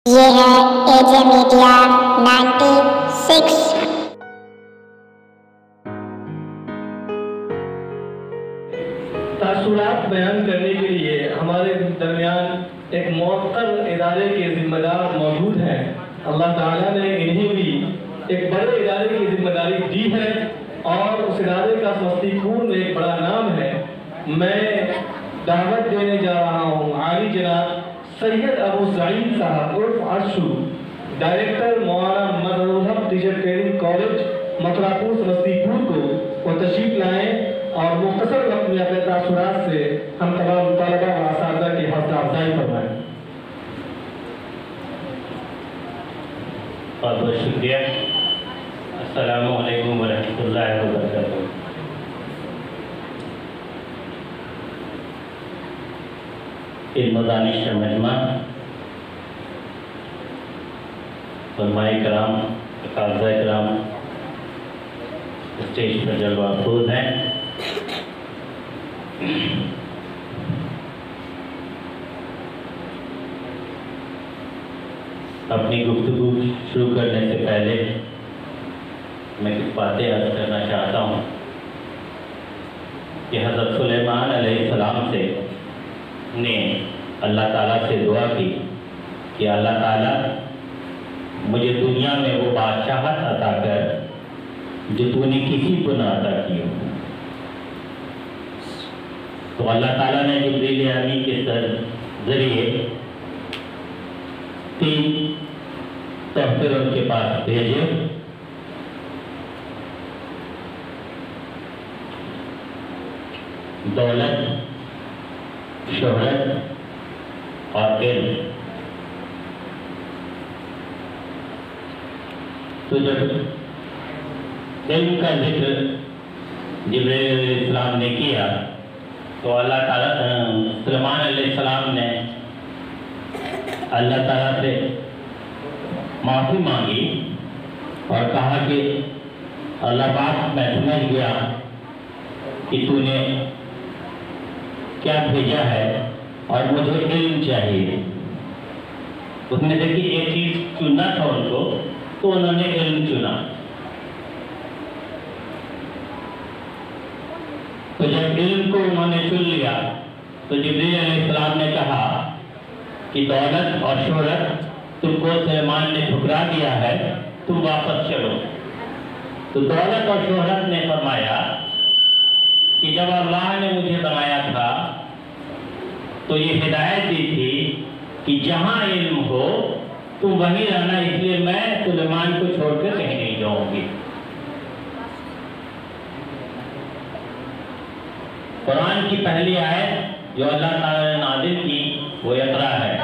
یہ ہے AJ media 96۔ تاثرات بیان کرنے کے لیے ہمارے درمیان ایک معطر ادارے کے ذمہ دار موجود ہیں۔ اللہ تعالیٰ نے انہیں بھی ایک بڑے ادارے کی ذمہ داری دی ہے اور اس ادارے کا سمستی پور میں ایک بڑا نام ہے۔ میں دعوت دینے جا رہا ہوں عالی جناب سید ابو سعید صاحب عرف عرشو، ڈائریکٹر مولانا مظہر ٹیچر ٹریننگ کالج متھراپور سمستی پور کو، وہ تشریف لائیں اور مختصر وقت میں اپنے تاثرات سے ہم تمام طلبہ و اساتذہ کی حوصلہ افزائی فرمائیں۔ بہت بہت شکریہ۔ السلام علیکم ورحمۃ اللہ وبرکاتہ۔ علم و دانش کا مجمع، علماء کرام، اساتذہ کرام اسٹیج پر جلوہ افروز ہیں۔ اپنی گفتگو شروع کرنے سے پہلے میں کچھ باتیں عرض کرنا چاہتا ہوں کہ حضرت سلیمان علیہ السلام سے نے اللہ تعالیٰ سے دعا کی کہ اللہ تعالیٰ مجھے دنیا میں وہ بادشاہت عطا کر جو تو نے کسی کو نہ عطا کی ہو۔ تو اللہ تعالیٰ نے جبریل امین کے ذریعے 3 تحفے ان کے پاس بھیجے۔ دولت، شہرت اور علم۔ تو جب علم کا ذکر جبریل علیہ السلام نے کیا تو اللہ تعالیٰ سلیمان علیہ السلام نے اللہ تعالیٰ سے معافی مانگی اور کہا کہ اللہ پاک میں سمجھ گیا کہ تو نے کیا بھیجا ہے اور مجھے علم چاہیے۔ اس نے دیکھی ایک چیز چننا تھا ان کو، تو انہوں نے علم چنا۔ تو جب علم کو انہوں نے چن لیا تو جبریل علیہ السلام نے کہا کہ دولت اور شہرت تم کو سلیمان نے ٹھکرا دیا ہے، تم واپس چلو۔ تو دولت اور شہرت نے فرمایا کہ جب اللہ نے مجھے بنایا تھا تو یہ ہدایت دی تھی کہ جہاں علم ہو تم وہیں رہنا، اس لیے میں سلیمان کو چھوڑ کر کہیں نہیں جاؤں گی۔ قرآن کی پہلی آیت جو اللہ تعالیٰ نے نازل کی وہ اقرا ہے،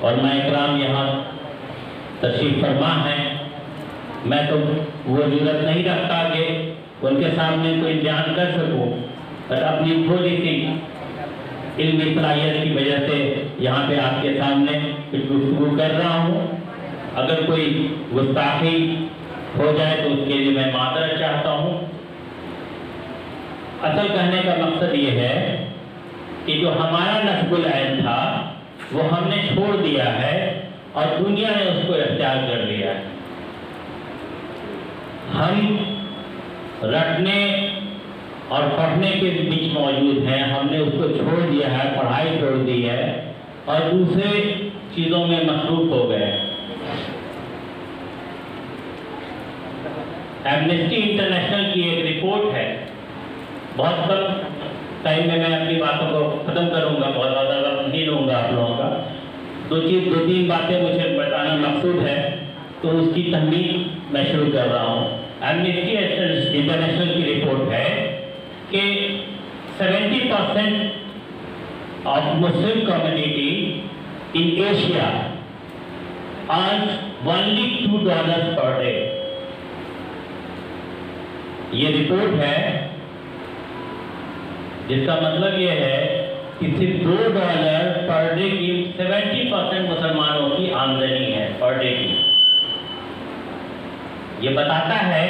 اور میں اکرام یہاں تشریف فرما ہے۔ میں تو وہ ضرورت نہیں رکھتا کہ ان کے سامنے کوئی بیان کر سکوں، پر اپنی تھوڑی سی علمی صلاحیت کی وجہ سے یہاں پہ آپ کے سامنے کچھ گفتگو کر رہا ہوں۔ اگر کوئی گستاخی ہو جائے تو اس کے لیے میں معذرت چاہتا ہوں۔ اصل کہنے کا مقصد یہ ہے کہ جو ہمارا نصب العین تھا وہ ہم نے چھوڑ دیا ہے اور دنیا نے اس کو اختیار کر لیا ہے۔ ہم رٹنے اور پڑھنے کے بیچ موجود ہیں، ہم نے اس کو چھوڑ دیا ہے، پڑھائی چھوڑ دی ہے اور دوسرے چیزوں میں مصروف ہو گئے۔ ایمنسٹی انٹرنیشنل کی ایک رپورٹ ہے، بہت کم ٹائم میں اپنی باتوں کو ختم کروں گا، بہت زیادہ وقت نہیں لوں گا آپ لوگوں کا۔ 2-3 باتیں مجھے بتانا مقصود ہے تو اس کی تحمیل میں شروع کر رہا ہوں۔ ایمنسٹی انٹرنیشنل کی رپورٹ ہے کہ 70% of Muslim community in Asia earns only $2 per day۔ یہ رپورٹ ہے جس کا مطلب یہ ہے کہ صرف $2 پر ڈے کی 70% مسلمانوں کی آمدنی ہے پر ڈے کی۔ یہ بتاتا ہے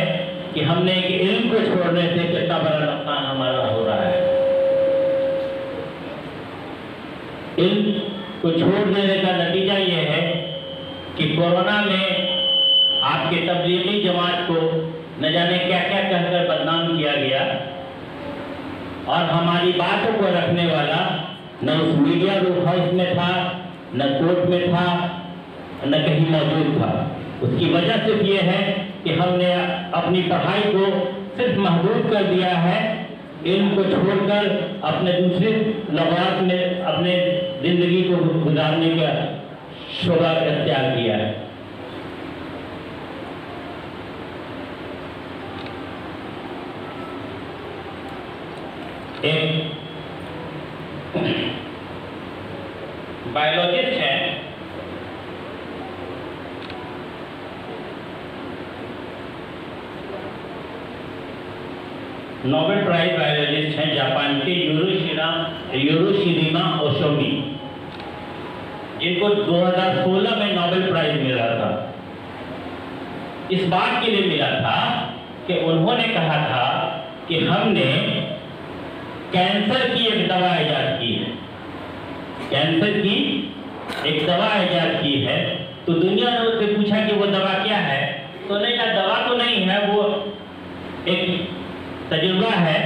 کہ ہم نے ایک علم کو چھوڑنے سے کتنا بڑا نقصان ہمارا ہو رہا ہے۔ علم کو چھوڑ دینے کا نتیجہ یہ ہے کہ کورونا میں آپ کے تبلیغی جماعت کو نہ جانے کیا کیا کہہ کر بدنام کیا گیا، اور ہماری باتوں کو رکھنے والا نہ اس میڈیا روم ہاؤس میں تھا، نہ کورٹ میں تھا، نہ کہیں موجود تھا۔ اس کی وجہ صرف یہ ہے کہ ہم نے اپنی پڑھائی کو صرف محدود کر دیا ہے، علم کو چھوڑ کر اپنے دوسرے لغات میں اپنے زندگی کو گزارنے کا شعبہ اختیار کیا ہے۔ ایک بایولوجسٹ ہے، نوبل پرائز بایولوجسٹ ہیں جاپان کے یوروشیما اوشومی، جن کو 2016 میں نوبل پرائز ملا تھا۔ اس بات کے لیے ملا تھا کہ انہوں نے کہا تھا کہ ہم نے کینسر کی ایک دوا ایجاد کی ہے، کینسر کی ایک دوا ایجاد کی ہے۔ تو دنیا نے اس سے پوچھا کہ وہ دوا کیا ہے، تو انہوں نے کہا دوا تو نہیں ہے، وہ ایک تجربہ ہے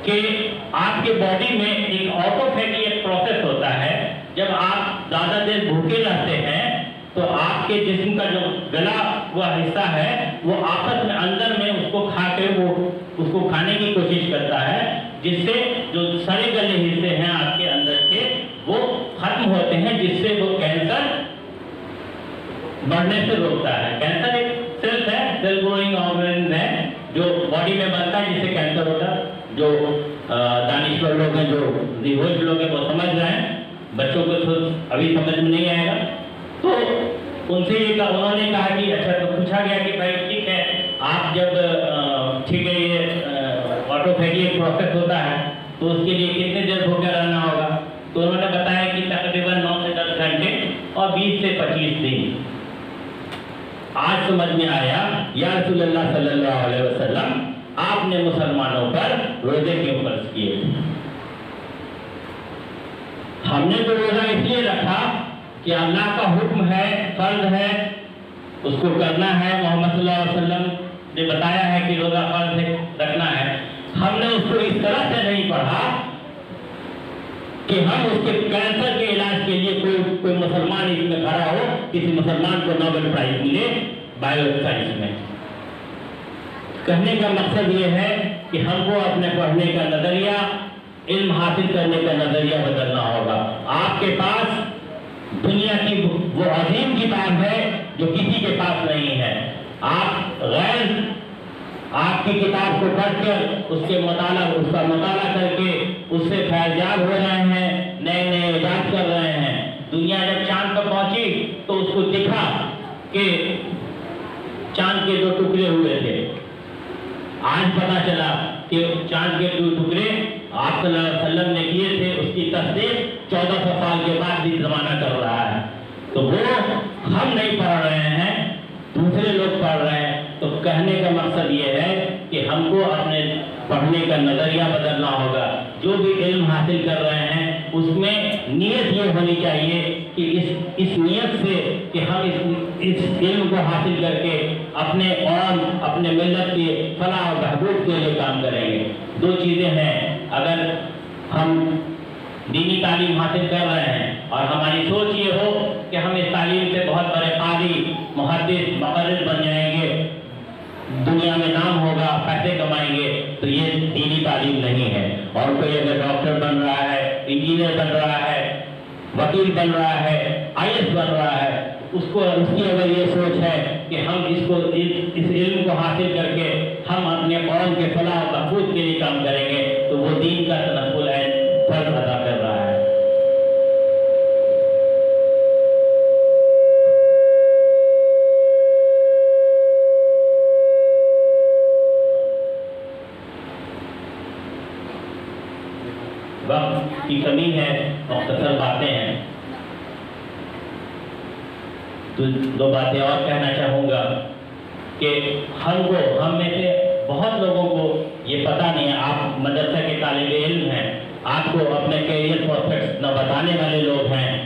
کہ آپ کے باڈی میں ایک آٹوفیگی ایک پروسیس ہوتا ہے۔ جب آپ زیادہ دیر بھوکے رہتے ہیں تو آپ کے جسم کا جو گلا ہوا حصہ ہے وہ آپس میں اندر میں اس کو کھا کے وہ اس کو کھانے کی کوشش کرتا ہے، جس سے جو سڑے گلے حصے ہیں آپ کے اندر کے وہ ختم ہوتے ہیں، جس سے وہ کینسر بڑھنے سے روکتا ہے۔ کینسر ایک سیلز ہے، سیل گروئنگ آرگن ہے جو باڈی میں بنتا ہے جس سے کینسر ہوتا ہے۔ جو دانشور لوگ ہیں، جو ہوش لوگ ہیں وہ سمجھ رہے ہیں، بچوں کو تو ابھی سمجھ میں نہیں آئے گا۔ تو ان سے یہ انہوں نے کہا کہ اچھا، تو پوچھا گیا کہ بھائی ٹھیک ہے، آپ جب ٹھیک ہے یہ آٹوفیگی پروسیس ہوتا ہے تو اس کے لیے کتنے دیر بھوکے رہنا ہوگا؟ تو انہوں نے بتایا کہ تقریباً 9 سے 10 گھنٹے اور 20 سے 25 دن۔ آج سمجھ میں آیا یا رسول اللہ صلی اللہ علیہ وسلم آپ نے مسلمانوں پر روزے کیوں فرض کیے؟ ہم نے تو روزہ اس لیے رکھا کہ اللہ کا حکم ہے، فرض ہے، اس کو کرنا ہے۔ محمد صلی اللہ علیہ وسلم نے بتایا ہے کہ روزہ فرض ہے، رکھنا ہے۔ ہم نے اس کو اس طرح سے نہیں پڑھا کہ ہم اس کے کینسر کے علاج کے لیے کوئی مسلمان اس میں کھڑا ہو، کسی مسلمان کو نوبل پرائز ملے بایو سائنس میں۔ کہنے کا مقصد یہ ہے کہ ہم کو اپنے پڑھنے کا نظریہ، علم حاصل کرنے کا نظریہ بدلنا ہوگا۔ آپ کے پاس دنیا کی وہ عظیم کتاب ہے جو کسی کے پاس نہیں ہے۔ آپ غیر آپ کی کتاب کو پڑھ کر اس کا مطالعہ کر کے اس سے فیضیاب ہو رہے ہیں، نئے نئے ایجاد کر رہے ہیں۔ دنیا جب چاند پر پہنچی تو اس کو دکھا کہ چاند کے 2 ٹکڑے ہوئے تھے۔ آج پتا چلا کہ چاند کے 2 ٹکڑے آپ صلی اللہ علیہ وسلم نے کیے تھے، اس کی تصدیق 1400 سال کے بعد بھی زمانہ کر رہا ہے۔ تو وہ ہم نہیں پڑھ رہے ہیں، دوسرے لوگ پڑھ رہے ہیں۔ تو کہنے کا مقصد یہ ہے کہ ہم کو اپنے پڑھنے کا نظریہ بدلنا ہوگا۔ جو بھی علم حاصل کر رہے ہیں اس میں نیت یہ ہونی چاہیے کہ اس نیت سے کہ ہم اس علم کو حاصل کر کے اپنے قوم، اپنے ملت کے فلاح و بہبود کے لیے کام کریں گے۔ 2 چیزیں ہیں، اگر ہم دینی تعلیم حاصل کر رہے ہیں اور ہماری سوچ یہ ہو کہ ہم اس تعلیم سے بہت بڑے قاری، محدث، مقرر بن جائیں گے، دنیا میں نام ہوگا، پیسے کمائیں گے، تو یہ دینی تعلیم نہیں ہے۔ اور کوئی اگر ڈاکٹر بن رہا ہے، انجینئر بن رہا ہے، وکیل بن رہا ہے، IAS بن رہا ہے، اس کی اگر یہ سوچ ہے کہ ہم اس علم کو حاصل کر کے ہم اپنے قوم کے فلاح و بہبود کے لیے کام کریں گے، تو وہ دین کا تنزل ہے، فرض ادا کر رہا ہے۔ وقت کی کمی ہے، مختصر باتیں ہیں، تو 2 باتیں اور کہنا چاہوں گا کہ ہم میں سے بہت لوگوں کو یہ پتہ نہیں ہے۔ آپ مدرسہ کے طالب علم ہیں، آپ کو اپنے کیریئر پروسپیکٹس نہ بتانے والے لوگ ہیں،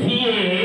CAA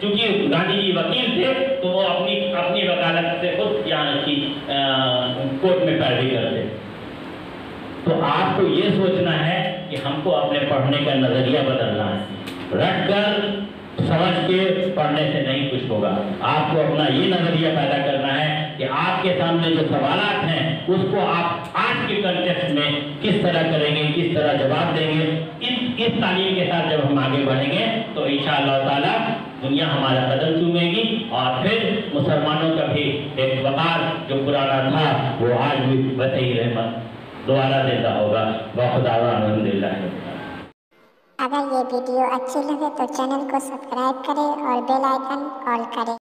چونکہ گاندھی جی وکیل تھے تو وہ اپنی وکالت سے خود یہاں کی کورٹ میں پیروی کرتے. تو آپ کو یہ سوچنا ہے کہ ہم کو اپنے پڑھنے کا نظریہ بدلنا ہے. رٹ کر سمجھ کے پڑھنے سے نہیں کچھ ہوگا. آپ کو اپنا یہ نظریہ پیدا کرنا ہے کہ آپ کے سامنے جو سوالات ہیں اس کو آپ آج کے کنٹیکسٹ میں کس طرح کریں گے, کس طرح جواب دیں گے. اس تعلیم کے ساتھ جب ہم آگے بڑھیں گے تو انشاءاللہ تعالی دنیا ہمارا قدم چومے گی, اور پھر مسلمانوں کا بھی ایک وقار جو پرانا تھا وہ آج بھی ویسے ہی رحمت دوبارہ زندہ ہوگا. وخدا الحمدللہ. اگر یہ ویڈیو اچھی لگے تو چینل کو سبسکرائب کریں اور بیل آئیکن آل کریں.